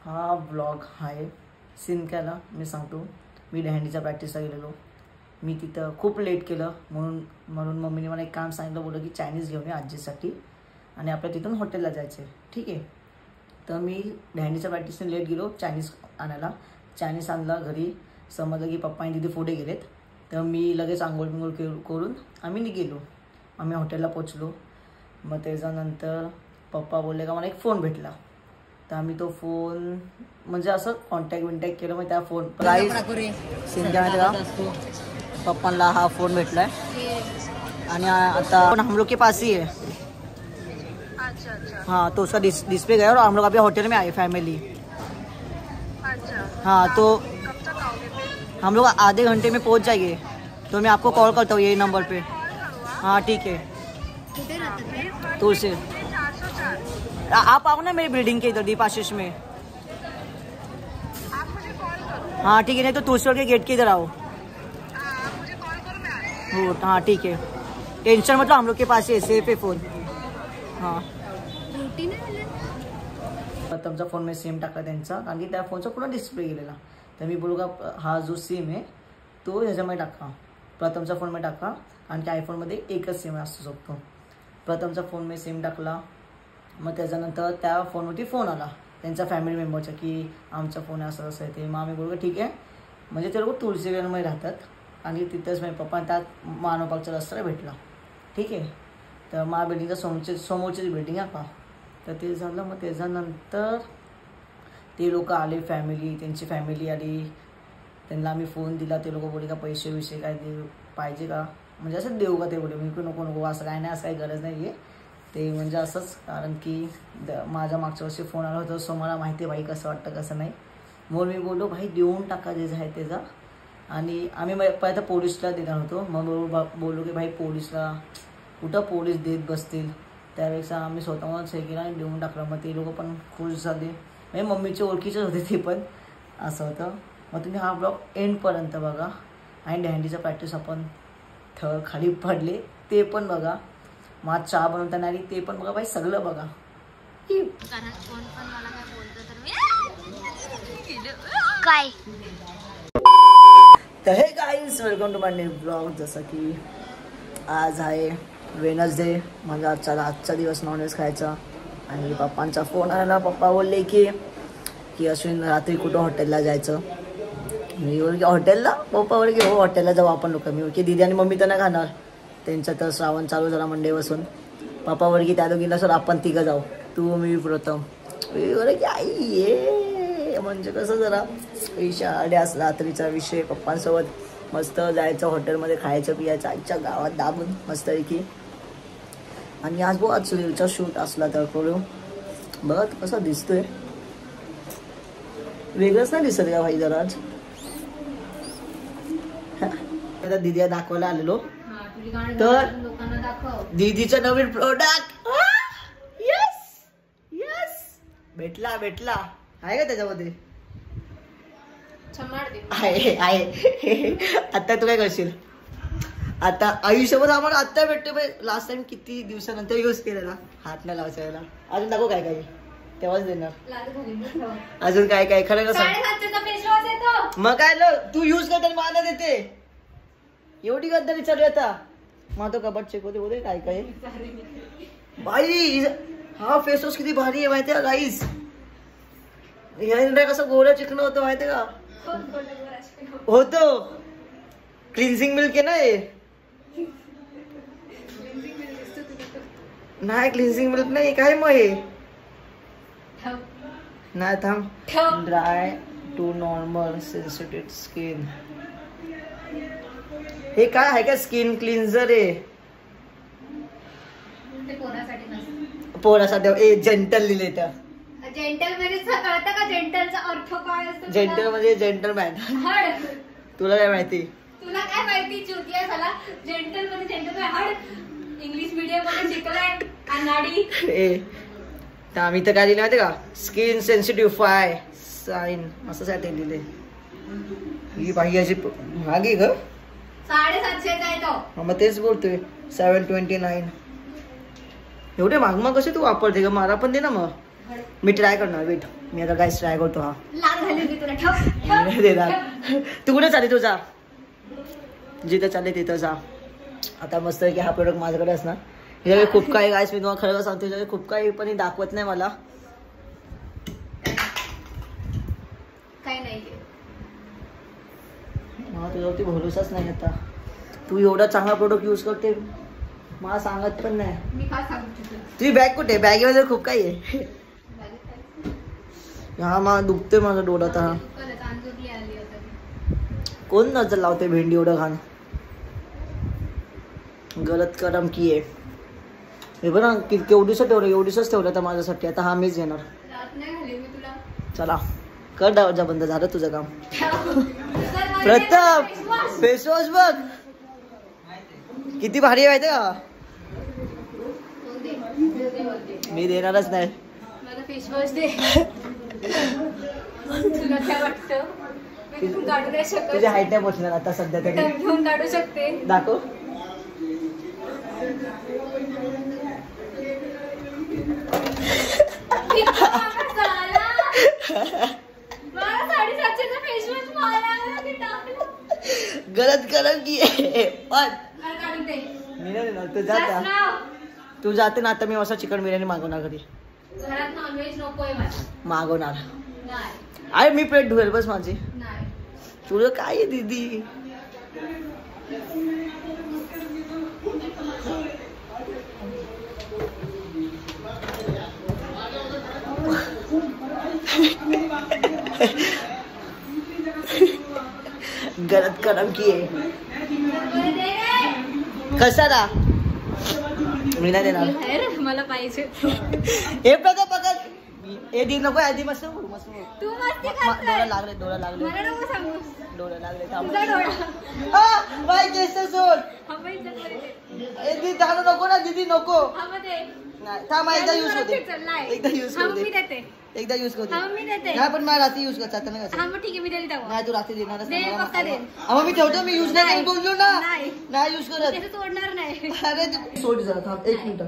हा ब्लॉग आहे सीन केला मी सांगतो. मी दहंडीच्या प्रॅक्टिसला गेलेलो. मी तिथं खूप लेट केलं म्हणून मम्मीने मला एक काम सांगितलं, बोललं की चायनीज घेऊन ये आजीसाठी आणि आपल्या तिथून हॉटेलला जायचं आहे. ठीक आहे. तर मी दहंडीच्या प्रॅक्टिसने लेट गेलो चायनीज आणायला. चायनीज आणला घरी. समजलं की पप्पा आणि तिथे पुढे गेलेत. तर मी लगेच आंघोळ बिंघोळ करून आम्ही निघेलो. आम्ही हॉटेलला पोचलो. मग त्याच्यानंतर पप्पा बोलले का मला एक फोन भेटला. तर आम्ही तो फोन म्हणजे असं कॉन्टॅक्ट केलं. मग त्या फोन का पप्पांना हा फोन भेटलाय आणि आता हम लोग के पास ही है. हाँ तो उसका डिस्प्ले गया और हम लोग अभी होटल में आए फैमिली. हाँ तो हम लोग आधे घंटे में पहुंच जाएंगे. तो मैं आपको कॉल करता हूँ यही नंबर पे. हाँ ठीक है. तो उसे आप आओ ना मेरी बिल्डिंग के इधर दीप आशीष में. हाँ ठीक है. नहीं तो तुलसीपुर के गेट के इधर आओ. हाँ ठीक है. टेंशन मतलब हम लोग के पास है सेफ है फोन. हाँ प्रथमचा फोन मी सिम टाकला त्यांचा कारण की त्या फोनचा पूर्ण डिस्प्ले गेलेला. तर मी बोलू का हा जो सिम आहे तो ह्याच्यामध्ये टाका. प्रथमचा फोन मी टाका आणि त्या आयफोनमध्ये एकच सिम असू शकतो. प्रथमचा फोन मी सिम टाकला. मग त्याच्यानंतर त्या फोनवरती फोन आला त्यांच्या फॅमिली मेंबरचा की आमचा फोन असं असं आहे ते. मग आम्ही बोलू ठीक आहे. म्हणजे ते लोक तुळशीविरामध्ये राहतात आणि तिथंच माझे पप्पा त्यात मानवबागच्या रस्त्याला भेटला. ठीक आहे. तर मा बिल्डिंगच्या समोरची बिल्डिंग आहे का. तर ते झालं. मग त्याच्यानंतर ते लोक आले त्यांची फॅमिली आली. त्यांना आम्ही फोन दिला. ते लोक बोलले का पैसे विषय काय देऊ पाहिजे का म्हणजे असं देऊ का. ते बोलले मी नको असं काय नाही, असं काही गरज नाही आहे. ते म्हणजे असंच कारण की माझ्या मागच्या वर्षी फोन आला होता. सो मला माहिती आहे बाई कसं वाटतं कसं नाही. मग मी बोललो भाई देऊन टाका जे आहे त्याचा. आणि आम्ही पहिला पोलिसला देणार होतो. मग बोललो की भाई पोलिसला कुठं पोलीस देत बसतील. त्यापेक्षा आम्ही स्वतःहूनच हे केलं आणि देऊन टाकलं. मग ते लोक पण खुश झाले. म्हणजे मम्मीचे ओळखीचेच होते ते पण असं होतं. मग तुम्ही हा ब्लॉग एंडपर्यंत बघा. आणि दहंडीचं प्रॅक्टिस आपण थळ खाली पडले ते पण बघा. मग चहा बनवताना आली ते पण बघा. बाई सगळं बघा. काय तर हे guys welcome to my new blog. जसं की आज आहे वेनसडे. म्हणजे आजचा दिवस नॉनव्हेज खायचा. आणि पप्पांचा फोन आला. पप्पा बोलले की अश्विन रात्री कुठं हॉटेलला जायचं. मी बोल की हॉटेलला. पप्पा बोल की हो हॉटेलला जाऊ आपण लोक. मी बोल की दीदी आणि मम्मी तर नाही खाणार. त्यांचं तर श्रावण चालू झाला मंडेपासून. पप्पा बोल की त्या दोघीला सर आपण तिघं जाऊ तू मी प्रथम. मी बोल की आई ये म्हणजे कसं जरा पैशाडे असला रात्रीचा विषय. पप्पांसोबत मस्त जायचं हॉटेलमध्ये खायचं पियायचं आईच्या गावात दाबून मस्तपैकी. आणि आज बघ आज सुनीलचा शूट असला तर करू बघ कसं दिसतोय. वेगळंच नाही दिसत का भाई जरा आज. आता दीदीला दाखवायला आलेलो. तर दीदीचं नवीन प्रोडक्ट यस भेटला आहे का त्याच्यामध्ये. आहे. आता तू काय करशील आता आयुष्यभर आम्हाला आत्ता भेटतो. लास्ट टाइम किती दिवसानंतर यूज केलेला. हात नाही लावायला. अजून दाखव काय काय तेव्हाच देणार. अजून काय काय खरं कसं मग काय तू यूज करता मला देते. एवढी गद्दारी चालू आता. मग तो कबड चेक होते काय काय बाई. हा फेस वॉश किती भारी आहे माहिती आहे गाईस. या कसं गोळ्या चिकन होतं माहितीये का. होतो क्लिन्झिंग मिल्क आहे ना हे. नाही क्लिन्झिंग मिल्क नाही काय मग हे नाही. थांब dry to normal sensitive skin. हे काय आहे का स्किन क्लिन्झर आहे. पोरासाठी ए जेंटल लिहिले तर. जेंटल म्हणजे कळतं का जेंटलचा अर्थ काय असतो. जेंटल म्हणजे जेंटलमॅन. तुला काय माहिती. तुला काय माहिती चुतिया झाला. जेंटल म्हणजे जेंटलमॅन हड. इंग्लिश मीडियम मध्ये शिकलाय अनाडी. तर आम्ही तर काय लिहिले माहिती का स्किन सेन्सिटिव्ह फाय साइन असं साठी लिहिले. ही बाई अशी महाग आहे ग. 750 आहे तो. मग तेच बोलतोय 729. एवढे महाग मग कसे तू वापरते ग. मला पण दे ना मग. मी ट्राय करणार. वेट मी आता काय ट्राय करतो. हा लाल घालीन मी तुला. ठेव देणार. तू कुठे चालली तुझा? जिथं चालले तिथं जा. आता मस्त की हा प्रोडक्ट माझ्याकडे असणार. ह्याच्याकडे खूप काही गायस मी तुम्हाला खरं सांगतो, ह्याच्याकडे खूप काही पण दाखवत नाही मला. काय नाही मला तुझ्यावरती भरोसाच नाही आता. तू एवढा चांगला प्रोडक्ट यूज करते, मला सांगत पण नाही. मी काय सांगू तुला. तुझी बॅग कुठे? बॅगेमध्ये खूप काही आहे. हा मला दुखते माझा डोळा आता. कोण नजर लावते भेंडी एवढं घाण. गलत करम की आहे हे बघ ना. केवढीसं ठेवलं, एवढीसच ठेवलं तर माझ्यासाठी. आता हा मीच घेणार. चला कर दरवाजा बंद. झालं तुझं काम. प्रताप फेसवॉश बघ किती भारी आहे माहिती का. मी देणारच नाही. फेसवॉश दे. तुला काय वाटतं काढू नाही शकत. तुझी हाईट नाही पोचणार आता सध्या तरी. घेऊन काढू शकते. दाखव. गलत करम की पण मी नाही देणार. तू जाते ना आता. मी असा चिकन बिर्याणी मागवणार घरी. घरात नॉनव्हेज नकोय मला. मागवणार. नाही अरे मी प्लेट धुवेल बस माझी. नाही. तुझं काय आहे दीदी. गलत करम की आहे. कशाला मी नाही देणार. मला पाहिजे. हे प्रताप पकड. हे दी नको. आधी मस्त मस्त. तू मस्ती डोळा लागले. डोळा लागले. मला नको सांगू. डोळा लागले. तुझा डोळा. बाय केस सोड. हा बाई चल बरे. हे दी जाणं नको ना दीदी. नको. हा मध्ये. नाही थांब. एकदा यूज होते. एकदा यूज हा होते. मी देते. एकदा यूज करते. हा मी देते. नाही पण मला रात्री यूज करता नाही. हा मग ठीक आहे मी देते तेव्हा. नाही तू रात्री देणारच दे पक्का दे. मी ठेवतो. मी यूज नाही बोललो ना. नाही यूज करत. त्याचं तोडणार नाही. अरे सोड जरा थांब 1 मिनिट.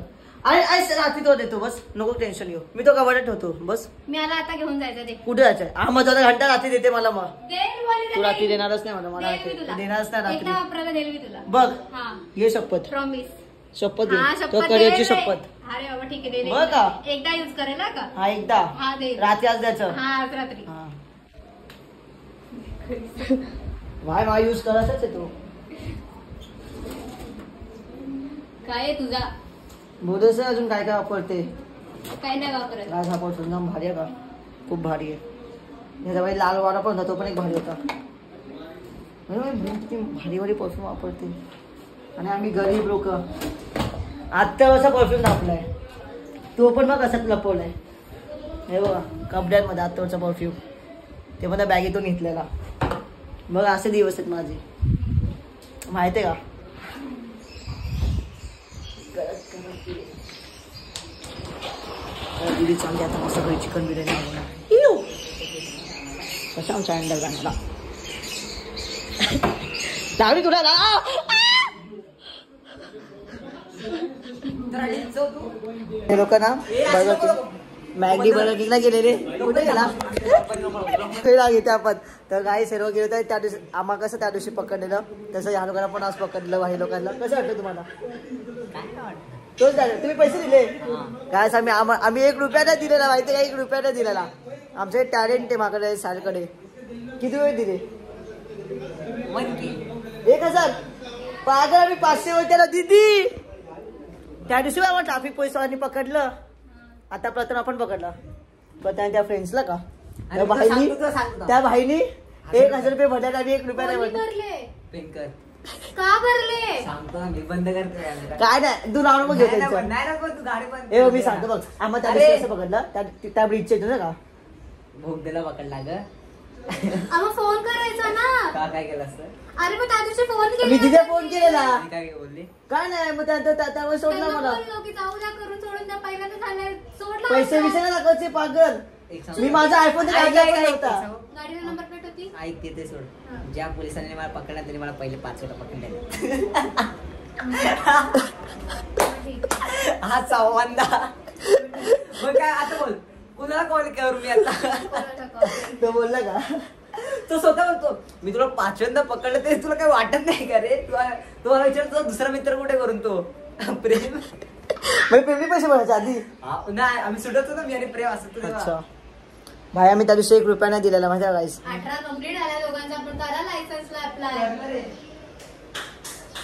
अरे रात्री तो देतो बस. नको टेन्शन घेऊ. मी तो कवाडा ठेवतो बस. मी आला आता घेऊन जायचं. ते कुठे जायचंय? हा मग आता घंटा रात्री देते मला. मग देईल. तू रात्री देणारच नाही मला. मला देणारच नाही रात्री. एकदा वापरायला देईल मी तुला. बघ हा ये शपथ. प्रॉमिस. शपथ हा दे. तो शपथ करिअरची दे. शपथ. अरे बाबा ठीक आहे दे. बघ का एकदा यूज करेल ना का. हा एकदा. हा दे. रात्री आज द्यायचं. हा आज रात्री. हा भाई मला यूज करायचाच आहे तो. काय आहे तुझा. बोलस अजून काय काय वापरते. काय नाही वापरत. आज हा परफ्यूम एकदम भारी आहे का. खूप भारी आहे. याचा बाई लाल वाला पण होता. तो पण एक भारी होता. भारी भारी परफ्यूम वापरते. आणि आम्ही गरीब लोक आत्ता असा परफ्यूम दाखवलाय. तो पण मग असाच लपवलाय. हे बघा कपड्यांमध्ये आत्तावरचा परफ्यूम. ते मला बॅगेतून घेतलेला. बघ असे दिवस आहेत माझे. माहिती आहे का. दिदी चांगली आता मस्त घरी चिकन बिर्याणी बनवणार. कशा आमच्या अंडर गाण्याला लागली तुला. लोक ना मॅगडी बर्गर किंगला गेलेले. कुठे गेला घेते आपण. तर काही सर्व गेलो तर त्या दिवशी आम्हाला कसं त्या दिवशी पकडलेलं तसं ह्या लोकांना पण आज पकडलेलं. काही लोकांना कसं वाटतं तुम्हाला. तोच झालं. तुम्ही पैसे दिले काय. आम्ही 1 रुपया नाही दिलेला. माहिती का. 1 रुपया नाही दिलेला. आमचे टॅलेंट आहे माझ्याकडे सालकडे. किती वेळ दिले. 1000 पागल. आम्ही 500 वर त्याला दिदी. त्या दिवशी आम्हाला ट्रॅफिक पोलिसांनी पकडलं. आता प्रथम आपण पकडला. प्रथम त्या फ्रेंड्सला का त्या भाईनी 1000 रुपये भरले. आणि 1 रुपया नाही भरले. का भरले. सांगतो मी बंद करतो. काय नाही तू नाव मग घेतो. मी सांगतो बघ. आम्हाला त्या दिवशी असं पकडलं. त्या ब्रिजच्या इथं का भोग दिला पकडला ग. आम्हाला फोन करायचा ना. का काय केलं असतं. अरे मग त्या दिवशी फोन केला. मी तिथे फोन केलेला. काय बोलली. काय नाही मग त्यावर सोडला मला. जाऊ द्या करून सोडून द्या. पहिल्यांदा झालं सोडला. पैसे विषय दाखवायचे पागल. मी माझा आयफोन होता. गाडीला नंबर प्लेट होती. ऐक ते सोड. ज्या पोलिसांनी मला पकडला तरी मला पहिले 5 वेळा पकडले. हा 6वांदा. मग काय आता बोल. कुणाला कॉल करू मी आता? तो बोलला का? तो स्वतः बोलतो मी तुला 5व्यांदा पकडलं तरी तुला काही वाटत नाही का रे? तू मला विचारतो दुसरा मित्र कुठे करून तो प्रेम. प्रेमी पैसे भरायचे आधी. नाही आम्ही सुटतो ना मी आणि प्रेम असं. अच्छा भाई आम्ही त्या दिवशी 1 रुपया नाही दिलेला माहिती गाईस. 18 कंप्लीट झाल्या दोघांचा, पण करा लायसन्सला अप्लाय.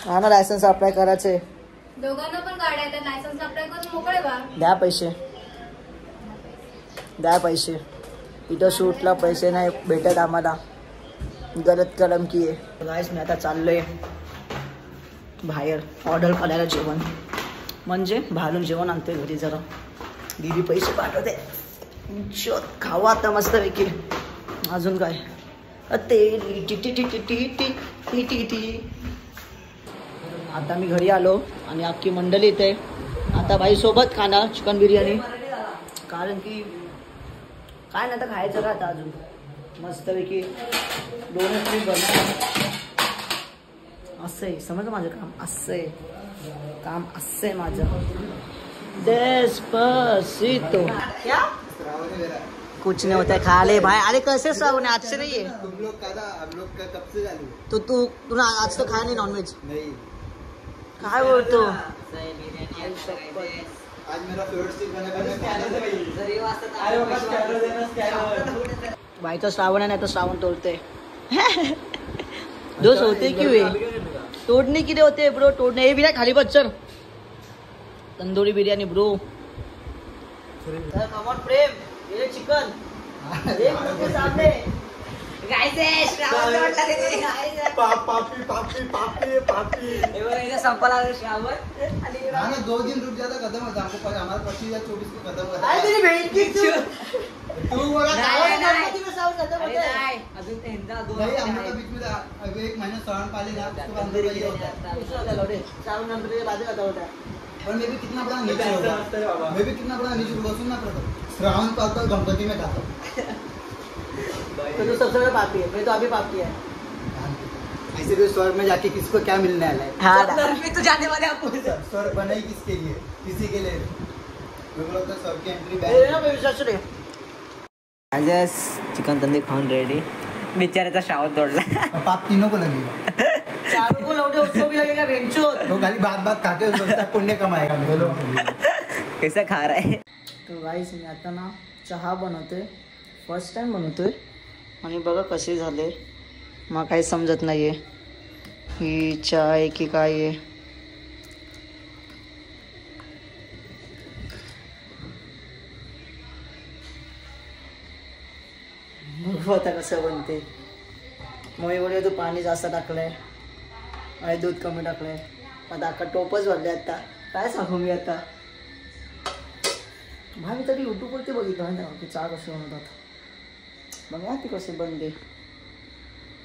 हा ना लायसन्स अप्लाय करायचे. दोघांना पण गाड्या आहेत, लायसन्सला अप्लाय करून मोकळे बा. द्या पैसे. इथं शूटला पैसे नाही भेटत आम्हाला. गलत कलम की आहे. गाईस मी आता चाललोय बाहेर ऑर्डर करायला जेवण. म्हणजे बाहेरून जेवण आणतोय घरी. जरा दीदी पैसे पाठवते. खावा आता मस्त पैकी. अजून काय आता मी घरी आलो आणि अख्खी मंडळी इथे. आता भाई सोबत खाणार चिकन बिर्याणी. कारण की काय नाही तर खायचं का आता अजून मस्तपैकी 2 प्लेट बनवणार. असं आहे समज माझं काम. असं आहे माझं. Despacito. क्या कुछ नहीं होता है. खा ले भाई. अरे कैसे श्रावण है? आज से नहीं है. तुम लोग का था, हम लोग का कब से चालू? तो तूने आज तो खाया नहीं नॉनवेज? नहीं, काय बोलतो? आज मेरा फेवरेट चीज बना भाई तो श्रावण है ना, तो श्रावण तोड़ते. दोस्त होते क्यों है? तोड़ने के लिए होते हैं ब्रो. तोड़ने ये भी ना खाली बच्चर तंदूरी बिर्याणी ब्रो. कमॉन प्रेम ये चिकन एक मुझे सामने. संपला श्रावण. हाँ ना, 2 दिन रुक जाता खत्म होता. हमको हमारा 25 या 24 को खत्म होता. तेरी बहन की तू बोला अजून त्यांचा नहीं, हम लोग का बीच में अभी 1 महीना श्रावण पाले ना, उसके बाद हम लोग ये होता है. श्रावण नंतर के बाद आता होता. और मैं भी कितना बड़ा नीचे होगा. मैं भी कितना बड़ा नीचे होगा. सुनना पड़ता. श्रावण पालता हूँ, गणपति में खाता हूँ. तो तू सबसे बड़ा पापी है. मैं तो अभी पापी है. ऐसे भी स्वर्ग में जाके किसको क्या मिलने वाला है? हाँ तो जाने वाले आप. स्वर्ग बना ही किसके लिए? किसी के लिए. लोग तो स्वर्ग की एंट्री बैन. चिकन तंदूरी खाऊन रेडी. बिचाराचा श्रावण तोडला. पाप तीनों को लगेगा. चारों को लौटे उसको भी लगेगा बेंचोत. तो खाली बात खाते हो सोचता पुण्य कमाएगा. बोलो कैसा खा रहा है? तो गाईस मी आता ना चहा बनवतोय. फर्स्ट टाइम बनवतोय आणि बघा कसे झाले. मला काही समजत नाही आहे ही चहा आहे की काय आहे. बघू आता कसं बनते. मग बोलले तू पाणी जास्त टाकलंय आणि दूध कमी टाकलंय. आता अख्खा टोपच भरले. आता काय सांगू मी आता. भाई मी तरी यूट्यूबवरती बघितलं ना की चहा कशी बनवतात. बघा ती कशी बनते.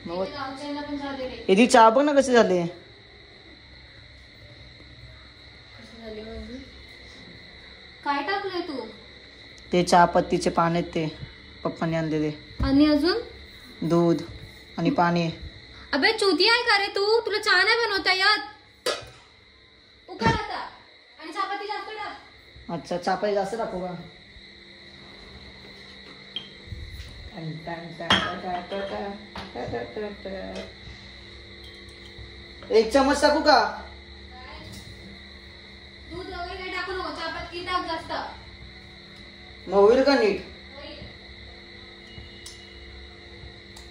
गावच्याला पण झाले रे. याची चहा बघ ना कशी झाली. काय टाकलंय तू? ते चहा पत्तीचे पान आहेत ते पप्पांनी आणलेले. आणि अजून दूध आणि पाणी. अबे चुती आहे का रे तू? तुला चहा नाही बनवता येत? उकळ आता आणि चहापत्ती जास्त टाक. अच्छा चहा जास्त टाकू का? एक चमच टाकू का? दूध वगैरे काही टाकू नको. चहापत्ती टाक जास्त. मग होईल का नीट?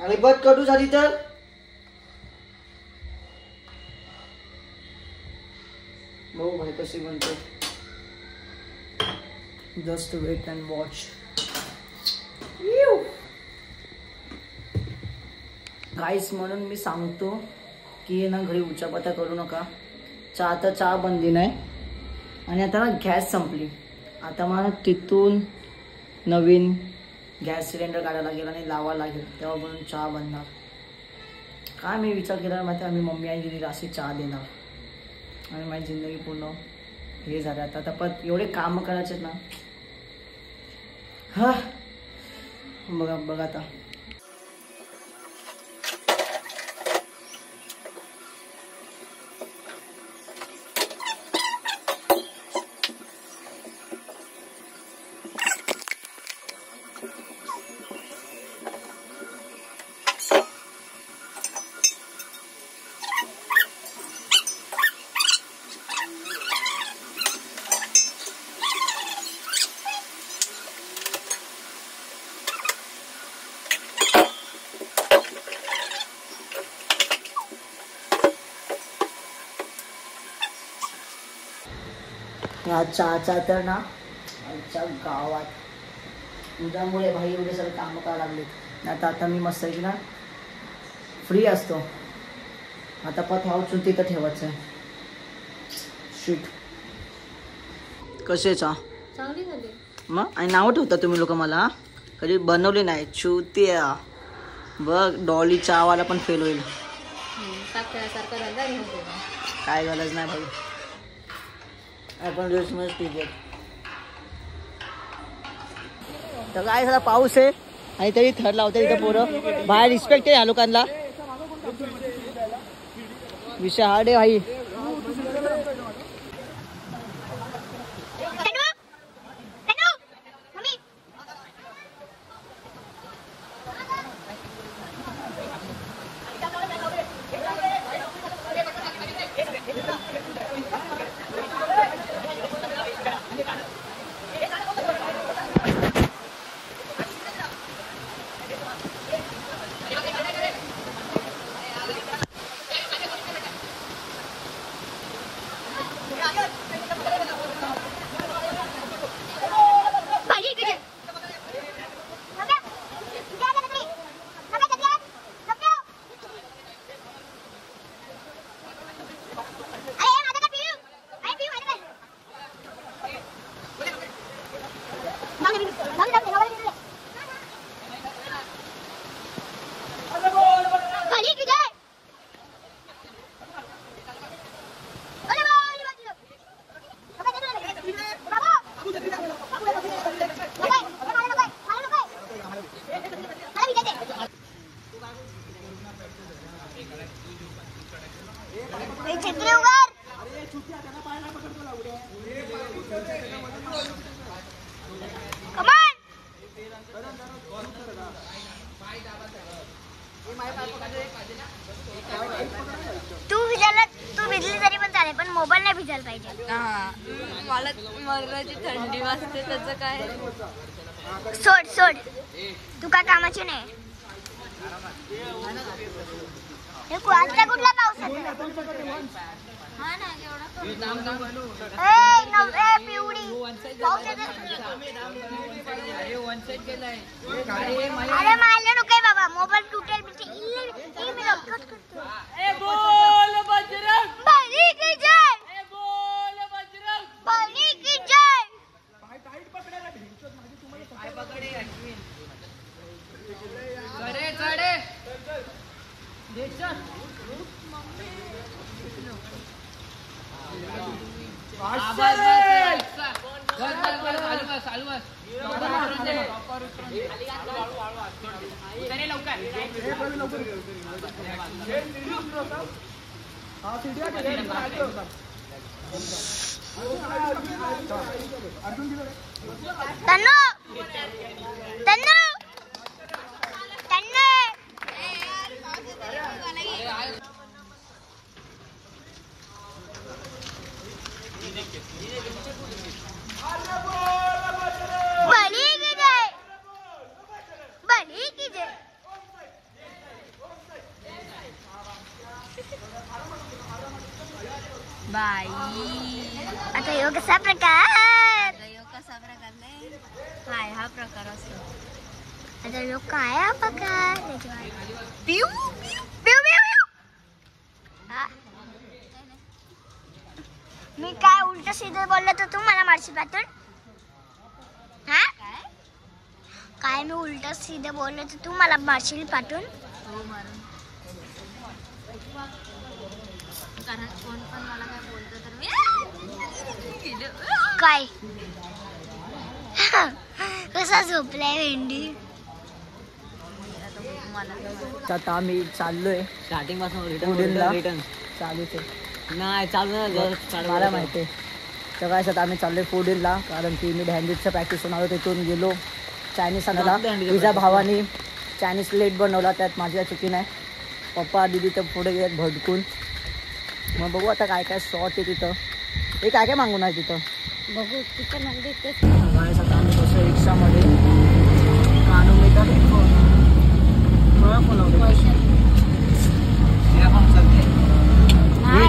आणि बट कडू झाली तर बघू भाई कशी बनते. Just wait and watch. Guys म्हणून मी सांगतो की ना घरी उचापत्या करू नका. चहा तर चहा बनली नाही आणि आता ना गॅस संपली. आता मला तिथून नवीन गॅस सिलेंडर काढायला लागेल आणि लावा लागेल. तेव्हा बनून चहा बनणार. काय मी विचार केला माहिती. आम्ही मम्मी आई गेली अशी चहा देणार आणि माझी जिंदगी पूर्ण हे झालं. आता पण एवढे कामं करायचे ना. हा बघा आता. या चहाचा तर ना आमच्या गावात तुझ्यामुळे भाई एवढे सगळे कामं करायला लागलेत. आता मी मस्त आहे की ना फ्री असतो. आता पत हाऊस तिथं ठेवायचं आहे. शीट कसे चहा चांगली झाली. मग आणि नावं ठेवता तुम्ही लोक मला कधी बनवली नाही. चुत्या बघ डॉली चहावाला पण फेल होईल. टाकण्यासारखा धंदा घेऊन काय गरज नाही भाई. आपण ड्रेस मध्ये ठीक आहे. तर काय झाला पाऊस आहे आणि तरी थर लावते इथं पोरं बाहेर. रिस्पेक्ट आहे ह्या लोकांना. विषय हार्ड आहे भाई. तू भिजली तरी पण चालेल पण मोबाईल नाही भिजायला पाहिजे. मला मरणाची थंडी वाजते त्याचं काय. सोड तू काय कामाची नाही. आता कुठला पाऊस हा ना एवढा पिवडी अरे मारलं नको बाबा. मोबाईल तुटेल बली की जय. बली की जय. बाई आता योग कसा प्रकार काय हा प्रकार असतो. आता योग काय हा प्रकार पिऊ पिऊ पिऊ पिऊ. मी काय उलट सीधे बोललो तर तू मला मारशील पातळ. हा काय मी उलट सीधे बोललो तर तू मला मारशील पाठून. कारण कोण पण मला काय बोलतो तर मी काय कसा झोपलाय भेंडी. आता आम्ही चाललोय स्टार्टिंग पासून रिटर्न चालूच आहे. नाही चालू मला माहिती आहे. तर काय आता आम्ही चाललोय फूडला कारण की मी डॅन्डिजचं प्रॅक्टिस आलो तिथून गेलो चायनीज आणायला. तुझ्या भावाने चायनीज प्लेट बनवला त्यात माझी चुकी नाही. पप्पा दिदी तर पुढे गेल्यात भडकून. मग बघू आता काय काय शॉर्ट आहे तिथं. हे काय काय मागून आहे तिथं बघू तिथं म्हणजे तेच. आता आम्ही बसलो रिक्षामध्ये. कानून येतात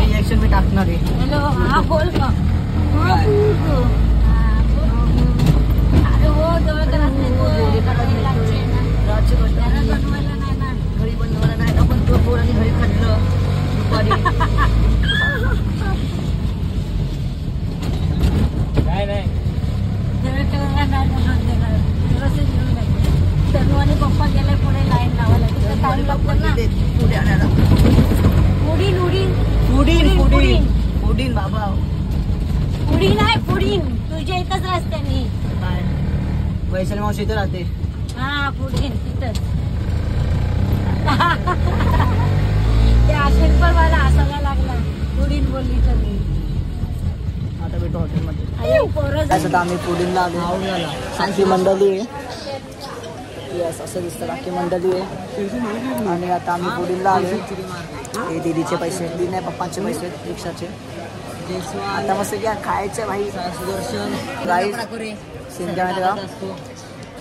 रिएक्शन मी टाकणार आहे. हॅलो हा बोल का. गेले पुढे लाईन लावायला तिथं टाइम लागतो ना. पुढे आणायला. उडीन उडीन पुडीन पुडीन पुडीन बाबा. उडीन आहे पुडीन तुझ्या इथंच रस्त्याने. काय वैशाली मावशी इथे राहते. हा पुडीन तिथंच. ते आशिक पण मला हसायला लागला पुडीन बोलली तर मी. आता भेटू हॉटेलमध्ये. पोरं असं तर आम्ही पुडीनला आलो. आखी मंडळी आहे. यस असं दिसतं बाकी मंडळी आहे. आणि आता आम्ही पुडीनला आलो. हे दीदीचे पैसे दीदी नाही पप्पांचे पैसे रिक्षाचे. आता मस्त घ्या खायचे भाई. राईस सिंध्या माहिती का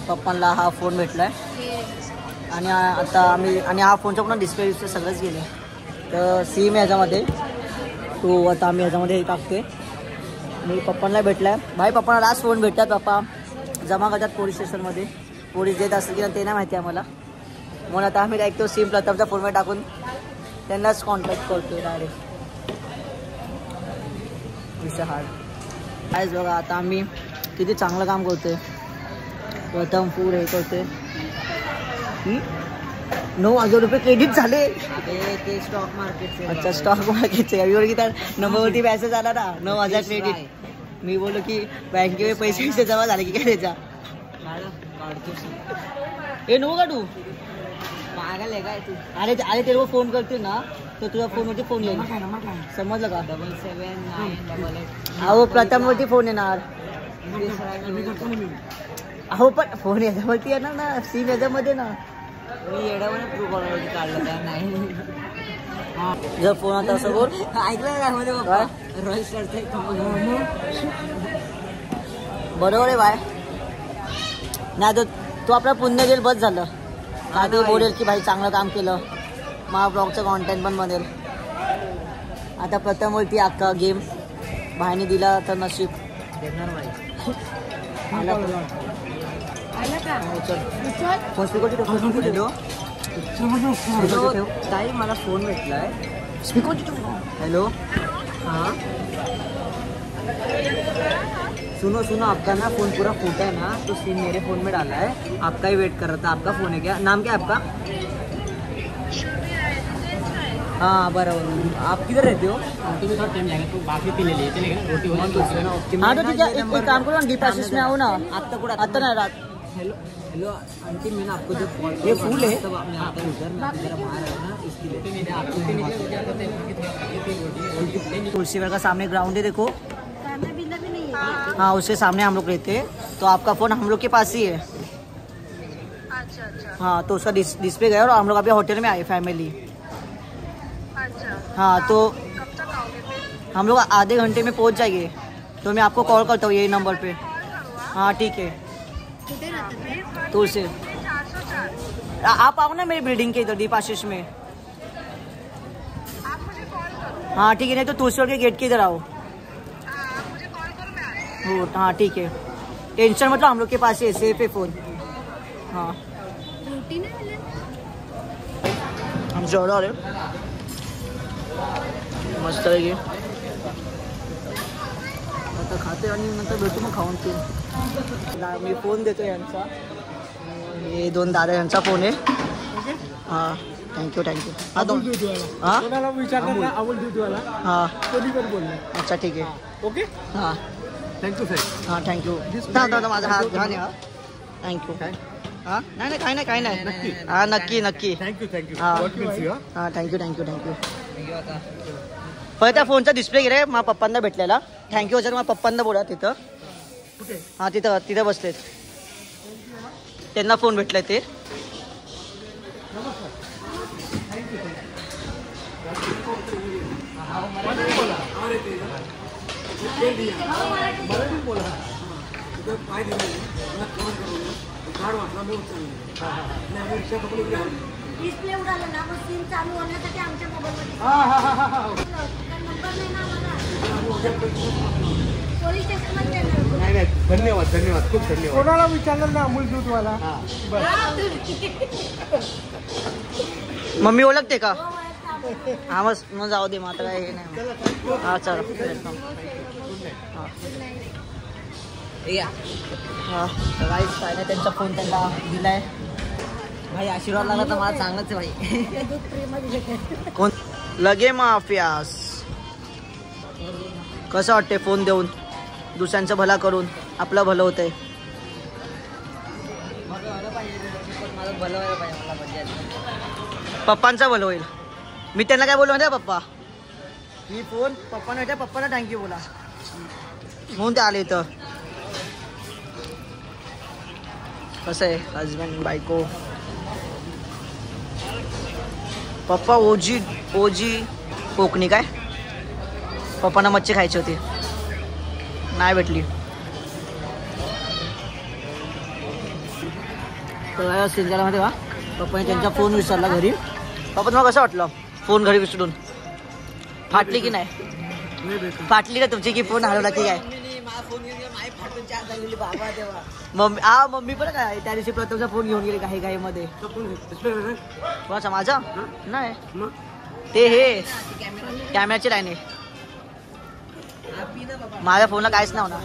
पप्पांना हा फोन भेटलाय. आणि आता आम्ही आणि हा फोनचा पण डिस्प्ले सगळंच गेले. तर सिम ह्याच्यामध्ये तो आता आम्ही ह्याच्यामध्ये टाकते. मी पप्पांना भेटलाय भाई. पप्पांना लास्ट फोन भेटतात. पप्पा जमा करतात पोलीस स्टेशनमध्ये. पोलीस देत असतील की ते नाही माहिती आम्हाला. म्हणून आता आम्ही डायरेक्ट तो सिम प्रतापच्या फोनमध्ये टाकून त्यांनाच कॉन्टॅक्ट करतो डायरेक्ट. विषय हार्ड कायच बघा. आता आम्ही किती चांगलं काम करतोय. प्रथम फूड हे करतोय. 9,000 रुपये क्रेडिट झाले. ते स्टॉक मार्केटचे. अच्छा स्टॉक मार्केटचे. अभिवर की तर नंबरवरती मॅसेज आला ना 9,000 क्रेडिट. मी बोललो की बँकेमध्ये पैसे जमा झाले की काय त्याच्या. हे नको काढू पागल आहे काय तू. अरे अरे ते फोन करते ना तर तुझ्या फोनवरती फोन येईल. समजलं का. 779888. अहो प्रथमवरती फोन येणार. अहो पण फोन याच्यावरती येणार ना. सिम याच्यामध्ये ना. मी येड्यावर प्रूफ ऑलरेडी काढलं काय नाही. जर फोन आता असं बोल ऐकलं काय मध्ये बाबा रॉयल स्टारचं बरोबर आहे बाय. नाही तर तो आपला पुण्य गेल बस झालं. का ते बोलेल की भाई चांगलं काम केलं. माझ्या ब्लॉगचं कॉन्टेंट पण बनेल. आता प्रथमवरती अख्खा गेम भाईने दिला तर नशीब देणार भाई. आला हॅलो ताई मला फोन भेटलाय. हेलो हाँ सुनो सुनो आपका ना फोन पूरा फूटा है ना तो सिम मेरे फोन में डाला है. आपका ही वेट कर रहा था. आपका फोन है क्या. नाम क्या है आपका. हाँ बराबर. आप किधर रहते हो. तुम्हें थोड़ा टाइम लगेगा. तो बाकी पी ले लिए चलेगा ना. रोटी हाँ तो ठीक है एक काम करो ना डिपासिस में आओ ना. आता ना रात. हेलो हेलो आंटी मैंने आपको जब कॉल ये फूल है. तब आपने आता उधर मैं जरा बाहर आया ना इसके लिए. तुलसीवर का सामने ग्राउंड है देखो. खाना पीना भी नहीं है. हाँ उसके सामने हम लोग रहते हैं. तो आपका फोन हम लोग के पास ही है. अच्छा. हाँ तो उसका डिस्प्ले गया और हम लोग अभी होटल में आए फैमिली. अच्छा. हाँ तो कब तक आओगे फिर. हम लोग आधे घंटे में पहुंच जाएंगे. तो मैं आपको कॉल करता हूँ यही नंबर पे. हाँ ठीक है. तुलसी आप आओ ना मेरी बिल्डिंग के इधर दीप आशीष में. आप मुझे कॉल करो. हाँ ठीक है. नहीं तो तुलसी के गेट के इधर आओ. आप मुझे कॉल करो मैं आ रही हूँ. हाँ ठीक है. टेंशन मतलब हम लोग के पास है सेफ है फोन. हाँ रोटी नहीं मिले. हम जोड़ा आ रहे मस्त आहे. आता खाते आणि नंतर भेटू मग खाऊन ते. मी फोन देतो यांचा. हे 2 दादा यांचा फोन आहे. हां थँक्यू थँक्यू. हां दोन हां हां अच्छा ठीक आहे. ओके हां थँक्यू सर. हां थँक्यू. दादा माझा हात घ्या ना. थँक्यू. हां नाही नाही काही नाही. हां नक्की नक्की. थँक्यू. हां हां थँक्यू थँक्यू थँक्यू. परत त्या फोनचा डिस्प्ले गेला माझ्या पप्पांना भेटलेला. Thank you sir. माझ्या पप्पांना बोला तिथं. हां तिथं बसलेत. त्यांना फोन भेटलाय ते. डिस्प्ले उडाला ना मग सिम चालू होण्यासाठी आमच्या मोबाईलमध्ये नंबर नाही ना मला. पोलीस स्टेशनमध्ये नाही धन्यवाद खूप धन्यवाद. कोणाला विचारलं ना अमूल दूधवाला. मम्मी ओळखते का. हा मग जाऊ दे. मग आता काय हे नाही. हा चला हां तर काहीच काय नाही. त्यांचा फोन त्यांना दिलाय. भाई आशीर्वाद लागला तर मला चांगलंच आहे भाई. ते दूध फ्रीमध्ये देते. कोण लगे माफियास. कसं वाटते फोन देऊन दुसऱ्यांचं भला करून आपलं भलं होतंय. माझं भलं व्हायला पाहिजे मला मजा येते. पप्पांचं भलं होईल. मी त्यांना काय बोलू माहिती पप्पा मी फोन पप्पांना भेटा पप्पांना थँक्यू बोला म्हणून ते आले इथं. कसं आहे हजबंड बायको. पप्पा ओजी कोकणी काय पप्पांना मच्छी खायची होती नाही भेटली. तर सिंजारामध्ये वा पप्पाने त्यांचा फोन विसरला घरी. पप्पा तुम्हाला कसं वाटलं फोन घरी विसरून. फाटली की नाही फाटली का तुमची की फोन हरवला की काय. मम्मी पण काय त्या दिवशी प्रथमचा फोन घेऊन गेले काही काही मध्ये. कोणाचा माझा नाही ते हे कॅमेराची लाईन आहे. माझ्या फोनला काहीच नाही होणार.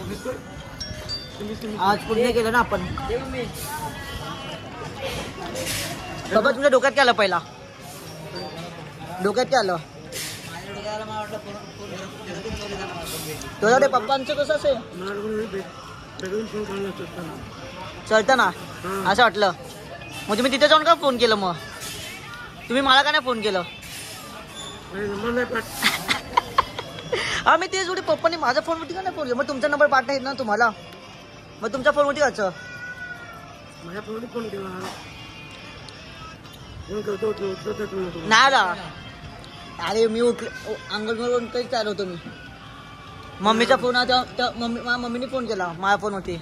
आज पूर्ण केलं ना आपण. बाबा तुमच्या डोक्यात काय आलं पहिला डोक्यात काय आलं तुझ्याकडे पप्पांचं कसं असेल चलतं ना असं वाटलं. मग तुम्ही तिथे जाऊन का फोन केलं मग तुम्ही मला का नाही फोन केलं. हा मी तेच एवढी पप्पांनी माझ्या फोनवरती का नाही फोन केला. मग तुमचा नंबर पाठवता येत ना तुम्हाला मग तुमच्या फोनवरती कसं माझ्या फोनवरती फोन केला नाही रा. अरे मी अंगणवाडीवरून काही चालू होतो मी. मम्मीचा फोन आता मम्मीने फोन केला माझ्या फोनवरती.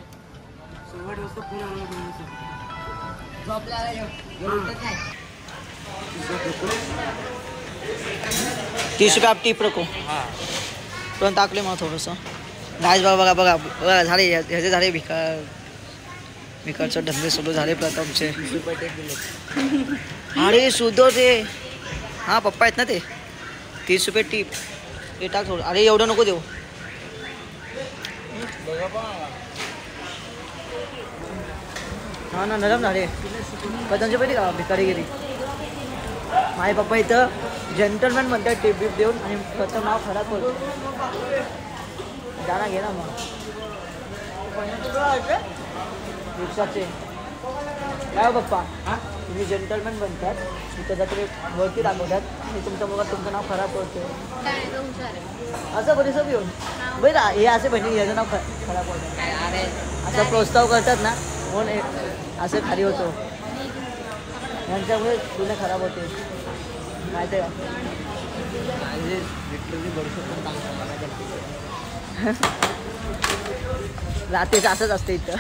30 रुपये आप टीप रखो पण टाकले मग थोडंसं. गाईज बघा बघा बघा झाले ह्याचे झाले भिकारचे धंदे सुरू झाले प्रथमचे. अरे सुधो ते हां पप्पा आहेत ना ते 30 रुपये टीप ते टाक थोडं. अरे एवढं नको देऊ. हां ना नरम झाले प्रथमचे पैसे का भिकारीगिरी. माझे पप्पा इथं जेंटलमॅन म्हणतात टिप बिप देऊन आणि प्रथम नाव खराब करतो. जाना घे ना मग रिक्षाचे काय हो पप्पा तुम्ही जेंटलमॅन बनतात तिथं तरी वरती दाखवतात आणि तुमच्या मुलात तुमचं नाव खराब करतो असं बरेचसं घेऊन बरं हे असे बहिणी याचं नाव खराब करतात असं प्रोत्साह करतात ना म्हणून असं खाली होतो. यांच्यामुळे तुला खराब होते माहिती आहे का. रात्रीचं असंच असतं इथं.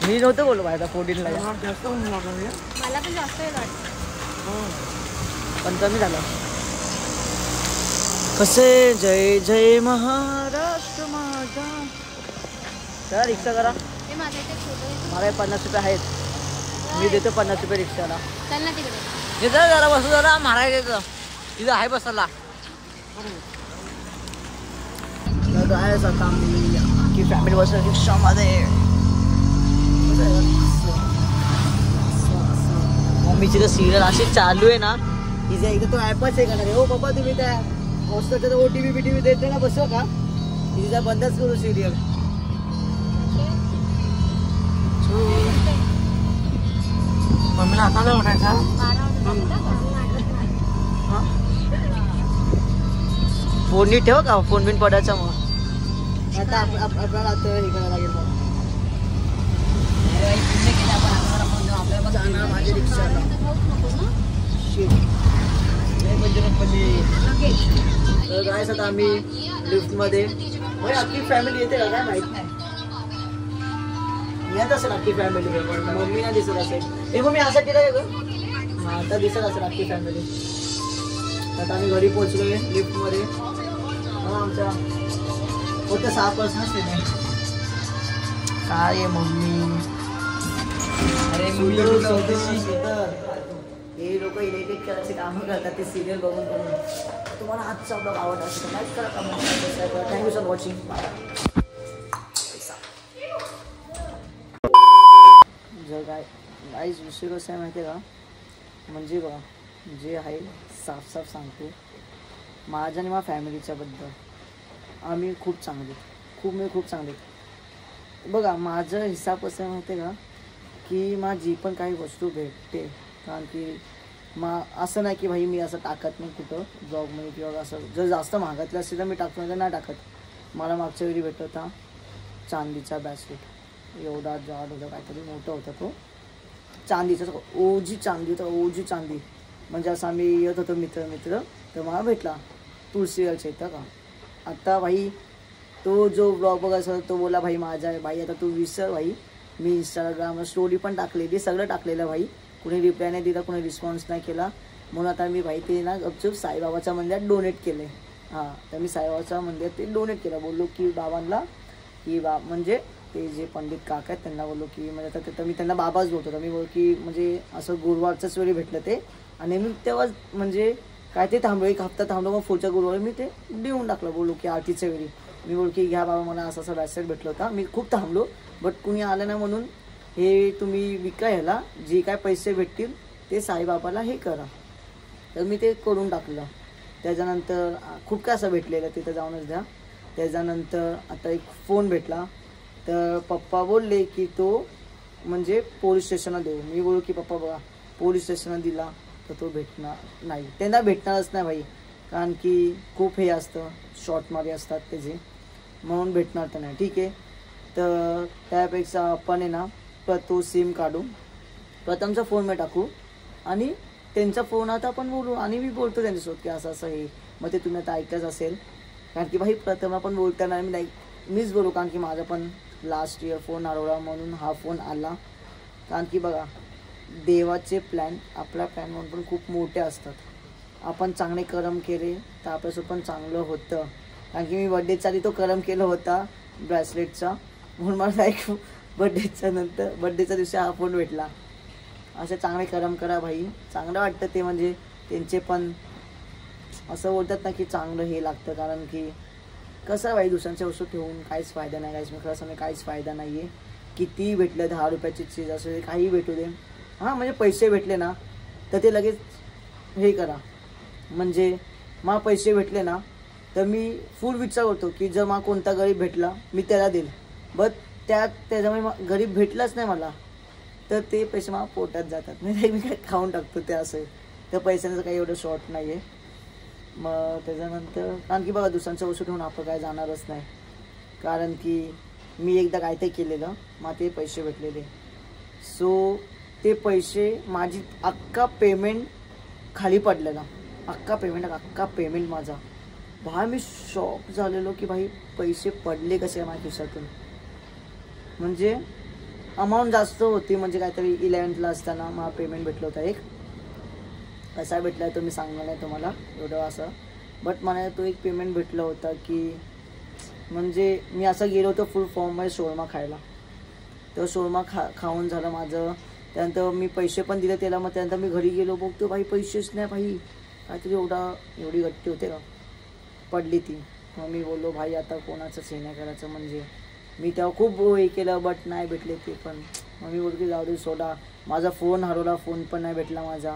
मी नव्हतं बोलू माझ्या 14ला मला पण जास्त वेळ वाटतं पण कमी झालं. कसे जय जय महाराष्ट्र माझा. चला रिक्षा करा हे माझ्या इथे छोटं मला 50 रुपये आहेत मी देतो 50 रुपये रिक्षाला. चल ना तिकडे. तिथं जरा बसू जरा महाराजाचं तिथं आहे बसायला. काय सका की फॅमिली बस रिक्षामध्ये. मम्मीची तर सिरियल अशी चालू आहे ना तिच्या एकदा तो ॲपच आहे का नाही. हो पप्पा तुम्ही त्या हॉस्टेलच्या OTV BTV देते ना बसव का तिचा बंदच करू सिरियल. मम्मीला हाताला उठायचा फोन नीट ठेव का फोन बिन पडायचा मग आता आपल्याला आता हे करायला लागेल. जाणार माझ्या रिक्षाला तर काय आता आम्ही लिफ्टमध्ये अख्खी फॅमिली येते का काय माहित नाही. येत असेल अख्खी फॅमिली मम्मी नाही दिसत असेल. हे मग मी असं केलं ग हां आता दिसत असेल अख्खी फॅमिली. आता आम्ही घरी पोहोचलोय लिफ्टमध्ये. हां आमच्या फक्त 6 पर्सनच नाही काय आहे मम्मी. अरे हे लोक इलेक्ट्रिक करायचे कामं करतात ते सिरियल बघून बघून. तुम्हाला आजचा ब्लॉग आवडला असेल तर लाईक करा कमेंट करा. Thank you for watching. जर काय गाईज विषय कसं आहे माहिती आहे का, म्हणजे बघा जे आहे साफ सांगतो, माझ्या आणि माझ्या फॅमिलीच्या बद्दल आम्ही खूप चांगले, खूप चांगले. बघा माझं हिसाब कसं आहे माहिती आहे का, की माझी पण काही वस्तू भेटते, कारण की असं नाही की भाई मी असं टाकत नाही कुठं जॉबमध्ये किंवा असं. जर जास्त महागातलं असेल तर मी टाकतो, तर नाही टाकत. मला मागच्या वेळी भेटत होता चांदीचा ब्रॅसलेट, एवढा जाड होता, काहीतरी मोठा होता तो, चांदीचा ओजी चांदी होता, ओजी चांदी. म्हणजे असं आम्ही येत होतो मित्र तर मला भेटला तुळशीवरच्या इथं का. आता भाई तो जो ब्लॉग बघायचा तो बोला भाई माझा आहे भाई, आता तू विसर भाई. मी इंस्टाग्रामवर स्टोरी पण टाकलेली, सगळं टाकलेलं भाई, कुणी रिप्लाय नाही दिला, कुणी रिस्पॉन्स नाही केला. म्हणून आता मी भाई ते ना गपचूप साईबाबाच्या मंदिरात डोनेट केले. हां, तर मी साईबाबाच्या मंदिरात ते डोनेट केलं. बोललो की बाबांना की म्हणजे ते जे पंडित काका आहेत त्यांना बोललो की म्हणजे आता मी त्यांना बाबाच बोलतो. तर मी बोल की म्हणजे असं गुरुवारच्याच वेळी भेटलं ते, आणि मी तेव्हाच म्हणजे काय ते थांबलो, एक हप्ता थांबलो, मग पुढच्या गुरुवारी मी ते देऊन टाकलं. बोललो की आरतीच्या वेळी मी बोल की घ्या बाबा, मला असं ब्रॅसलेट भेटलं होता. मी खूप थांबलो, बट कुणी आलं नाही, म्हणून हे तुम्ही विका, ह्याला जे काय पैसे भेटतील ते साईबाबाला हे करा. तर मी ते करून टाकलं. त्याच्यानंतर खूप काय असं भेटलेलं, तिथं जाऊनच द्या. त्याच्यानंतर आता एक फोन भेटला, तर पप्पा बोलले की तो म्हणजे पोलीस स्टेशनला देऊ. मी बोलू की पप्पा बघा पोलीस स्टेशनला दिला तर तो भेटणार नाही, त्यांना भेटणारच नाही भाई, कारण की खूप हे असतं, शॉर्टमध्ये असतात त्याचे, म्हणून भेटणार तर नाही. ठीक आहे, तर त्यापेक्षा आपण आहे ना तो सिम काढू, प्रथमचा फोन मी टाकू आणि त्यांचा फोन आता आपण बोलू, आणि मी बोलतो त्यांच्यासोबत की असं हे. मग ते तुम्ही आता ऐकच असेल, कारण की भाई प्रथम आपण बोलताना मीच बोलू, कारण की माझा पण लास्ट इयर फोन हरवला म्हणून हा फोन आला. कारण की बघा देवाचे प्लॅन आपल्या प्लॅनवर पण खूप मोठे असतात. आपण चांगले कर्म केले तर आपल्यासोबत पण चांगलं होतं. कारण की मी बड्डेच्या आधी तो कर्म केला होता ब्रॅसलेटचा, म्हणून मला एक बड्डेच्या दिवशी हा फोन भेटला. असे चांगले कर्म करा भाई, चांगलं वाटतं ते. म्हणजे त्यांचे पण असं बोलतात ना की चांगलं हे लागतं, कारण की कसं भाई दुसऱ्यांच्या वस्तू ठेवून काहीच फायदा नाही. काहीच मी खरं सांगतो, काहीच फायदा नाही आहे. किती भेटलं 10 रुपयाची चीज असू दे, काही भेटू दे. हां, म्हणजे पैसे भेटले ना तर ते लगेच हे करा. म्हणजे मला पैसे भेटले ना तर मी फुल विचार करतो की जर मला कोणता गरीब भेटला मी त्याला देईल, बट त्याच्यामुळे गरीब भेटलाच नाही मला तर ते पैसे मला पोटात जातात, म्हणजे मी काय खाऊन टाकतो ते. असं त्या पैशांचं काही एवढं शॉर्ट नाही आहे. मग त्याच्यानंतर कारण की बघा दुसऱ्यांच्या वस्तू ठेवून आपण काय जाणारच नाही, कारण की मी एकदा काय ते केलेलं, मला ते पैसे भेटलेले. सो ते पैसे माझी अख्खा पेमेंट खाली पडलेला, अख्खा पेमेंट माझा. भाई मी शॉक झालेलो की भाई पैसे पडले कसे माझ्या खिशातून. म्हणजे अमाऊंट जास्त होती, म्हणजे काहीतरी 11th असताना मला पेमेंट भेटलं होतं. एक कसा भेटला आहे तो मी सांगणार नाही तुम्हाला एवढं असं, बट मला तो एक पेमेंट भेटला होता की म्हणजे मी असं गेलो होतो फुल फॉर्ममध्ये शोरमा खायला. तर शोरमा खाऊन झालं माझं. त्यानंतर मी पैसे पण दिले त्याला. मग त्यानंतर मी घरी गेलो, बघतो भाई पैसेच नाही भाई, काहीतरी एवढी गट्टी होते का पडली ती. मग मी बोललो भाई आता कोणाचंच हे नाही करायचं. म्हणजे मी तेव्हा खूप हे केलं, बट नाही भेटले ते पण. मग मी बोलतो की जाऊ दे सोडा. माझा फोन हरवला, फोन पण नाही भेटला माझा,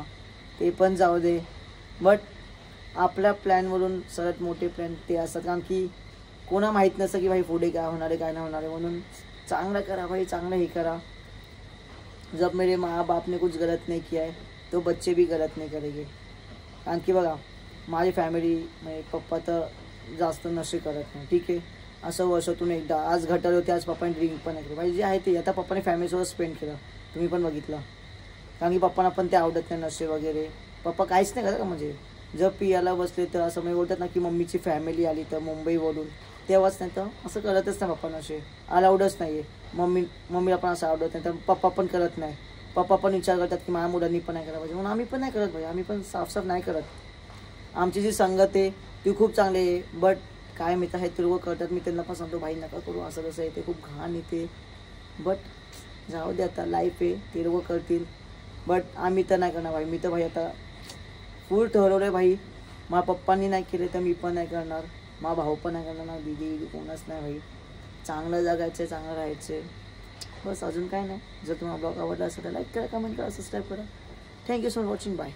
ते पण जाऊ दे. बट आपल्या प्लॅनवरून सगळ्यात मोठे प्लॅन ते असतात, कारण की कोणा माहीत नसतं की भाई पुढे काय होणार आहे काय नाही होणार आहे. म्हणून चांगलं करा भाई, चांगलं हे करा. जब मेरे माँ बाप ने कुछ गलत नहीं किया है तो बच्चे भी गलत नहीं करेंगे. कारण की बघा माझी फॅमिली म्हणजे पप्पा तर जास्त नशे करत नाही. ठीक आहे, असं वर्षातून एकदा. आज घटाले होते, आज पप्पाने ड्रिंक पण नाही केलं. भाई जे आहे ते आता पप्पाने फॅमिलीसोबत स्पेंड केलं, तुम्ही पण बघितलं. कारण की पप्पांना पण ते आवडत नाही नशे वगैरे. पप्पा काहीच नाही करत का, म्हणजे जर पियाला बसले तर असं म्हणजे बोलतात ना की मम्मीची फॅमिली आली तर मुंबईवरून, तेव्हाच नाही तर असं करतच नाही पप्पा. नशे अलाउडच नाही आहे. मम्मीला पण असं आवडत नाही, तर पप्पा पण करत नाही. पप्पा पण विचार करतात की माझ्या मुलांनी पण नाही करायला पाहिजे, म्हणून आम्ही पण नाही करत भाई. आम्ही पण साफ नाही करत. आमची जी संगत आहे ती खूप चांगली आहे, बट काय मित्र आहेत ते लोक करतात. मी त्यांना पण सांगतो भाई नका करू, असं कसं आहे ते खूप घाण येते. बट जाऊ दे, आता लाईफ आहे, ते लोक करतील. बट आम्ही तर नाही करणार भाई. मी तर भाई आता फुल ठरवलं आहे भाई. माझ्या पप्पांनी नाही केले तर मी पण नाही करणार, माझा भाऊ पण नाही करणार, ना दीदी कोणच नाही भाई. चांगलं जगायचं, चांगलं राहायचं. बस अजून काय नाही. जर तुम्हाला ब्लॉग आवडला असेल तर लाईक करा, कमेंट करा, सबस्क्राईब करा. Thank you so much watching. Bye.